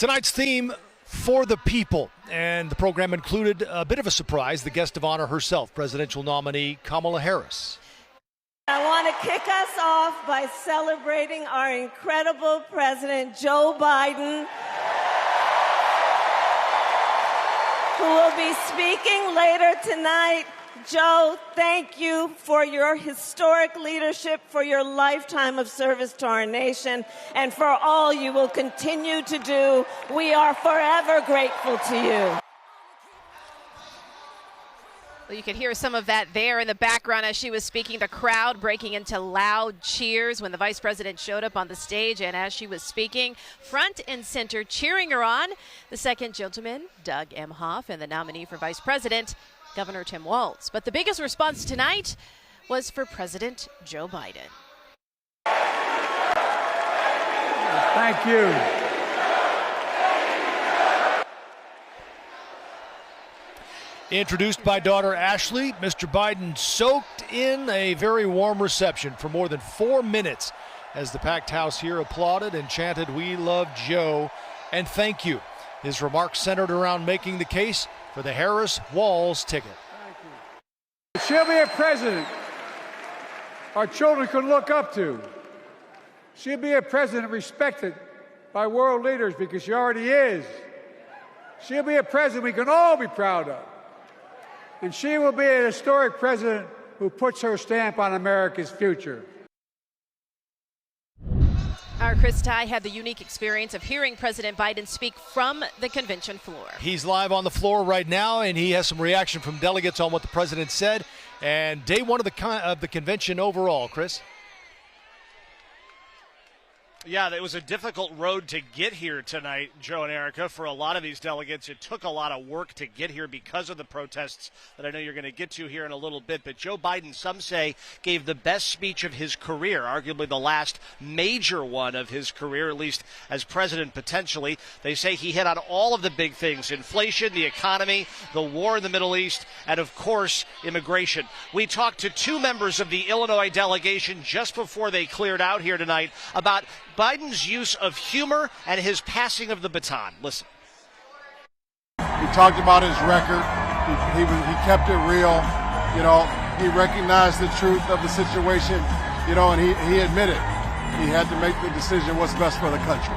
Tonight's theme, For the People, and the program included a bit of a surprise, the guest of honor herself, presidential nominee Kamala Harris. I want to kick us off by celebrating our incredible President Joe Biden, who will be speaking later tonight. Joe, thank you for your historic leadership, for your lifetime of service to our nation, and for all you will continue to do. We are forever grateful to you. Well, you could hear some of that there in the background as she was speaking. The crowd breaking into loud cheers when the vice president showed up on the stage, and as she was speaking, front and center cheering her on, the second gentleman, Doug Emhoff, and the nominee for vice president, Governor Tim Walz. But the biggest response tonight was for President Joe Biden. Thank you. Introduced by daughter Ashley, Mr. Biden soaked in a very warm reception for more than 4 minutes as the packed house here applauded and chanted, "We love Joe," and thank you. His remarks centered around making the case for the Harris-Walz ticket. Thank you. She'll be a president our children can look up to. She'll be a president respected by world leaders because she already is. She'll be a president we can all be proud of. And she will be a historic president who puts her stamp on America's future. Our Chris Tye had the unique experience of hearing President Biden speak from the convention floor. He's live on the floor right now, and he has some reaction from delegates on what the president said. And day one of the convention overall, Chris. Yeah, it was a difficult road to get here tonight, Joe and Erica. For a lot of these delegates, it took a lot of work to get here because of the protests that I know you're going to get to here in a little bit. But Joe Biden, some say, gave the best speech of his career, arguably the last major one of his career, at least as president potentially. They say he hit on all of the big things: inflation, the economy, the war in the Middle East, and, of course, immigration. We talked to two members of the Illinois delegation just before they cleared out here tonight about Biden's use of humor and his passing of the baton. Listen. He talked about his record. He kept it real. You know, he recognized the truth of the situation, you know, and he admitted he had to make the decision what's best for the country.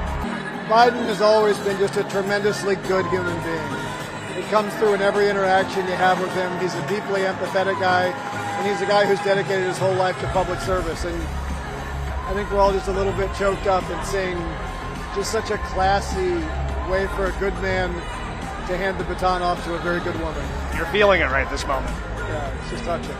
Biden has always been just a tremendously good human being. It comes through in every interaction you have with him. He's a deeply empathetic guy, and he's a guy who's dedicated his whole life to public service. And I think we're all just a little bit choked up and seeing just such a classy way for a good man to hand the baton off to a very good woman. You're feeling it right this moment. Yeah, it's just touching.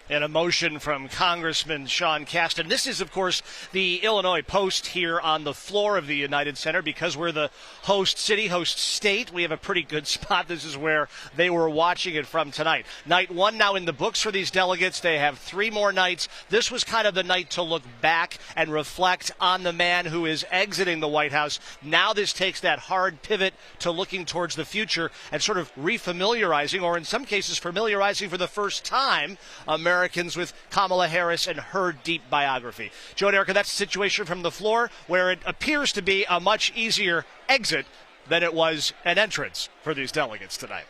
An emotion from Congressman Sean Casten. This is, of course, the Illinois Post here on the floor of the United Center. Because we're the host city, host state, we have a pretty good spot. This is where they were watching it from tonight. Night one now in the books for these delegates. They have 3 more nights. This was kind of the night to look back and reflect on the man who is exiting the White House. Now this takes that hard pivot to looking towards the future and sort of refamiliarizing, or in some cases familiarizing for the first time, Americans with Kamala Harris and her deep biography. Joe and Erica, that's the situation from the floor, where it appears to be a much easier exit than it was an entrance for these delegates tonight.